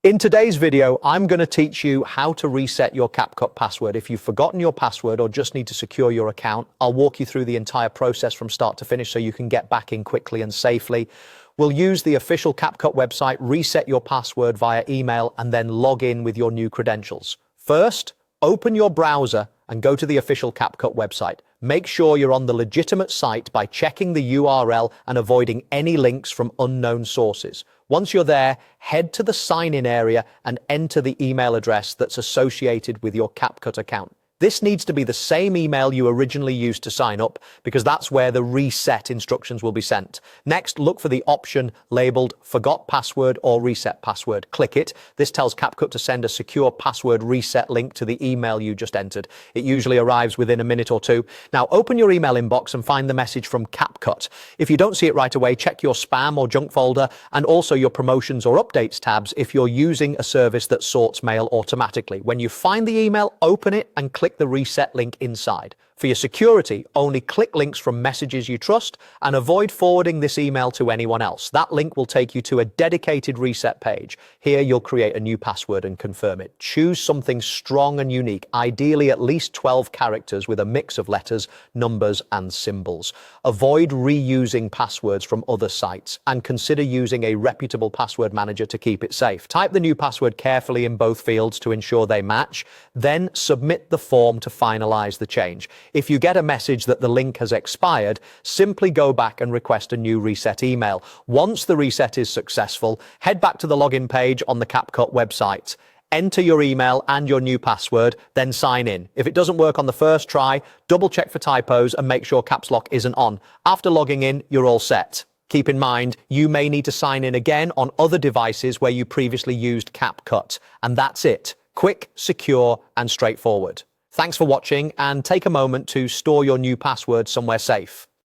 In today's video, I'm going to teach you how to reset your CapCut password. If you've forgotten your password or just need to secure your account, I'll walk you through the entire process from start to finish so you can get back in quickly and safely. We'll use the official CapCut website, reset your password via email, and then log in with your new credentials. First, open your browser and go to the official CapCut website. Make sure you're on the legitimate site by checking the URL and avoiding any links from unknown sources. Once you're there, head to the sign-in area and enter the email address that's associated with your CapCut account. This needs to be the same email you originally used to sign up because that's where the reset instructions will be sent. Next, look for the option labeled Forgot Password or Reset Password. Click it. This tells CapCut to send a secure password reset link to the email you just entered. It usually arrives within a minute or two. Now, open your email inbox and find the message from CapCut. If you don't see it right away, check your spam or junk folder and also your promotions or updates tabs if you're using a service that sorts mail automatically. When you find the email, open it and click the reset link inside. For your security, only click links from messages you trust and avoid forwarding this email to anyone else. That link will take you to a dedicated reset page. Here you'll create a new password and confirm it. Choose something strong and unique, ideally at least 12 characters with a mix of letters, numbers, and symbols. Avoid reusing passwords from other sites and consider using a reputable password manager to keep it safe. Type the new password carefully in both fields to ensure they match, then submit the form to finalize the change. If you get a message that the link has expired, simply go back and request a new reset email. Once the reset is successful, head back to the login page on the CapCut website. Enter your email and your new password, then sign in. If it doesn't work on the first try, double check for typos and make sure caps lock isn't on. After logging in, you're all set. Keep in mind, you may need to sign in again on other devices where you previously used CapCut. And that's it. Quick, secure, and straightforward. Thanks for watching, and take a moment to store your new password somewhere safe.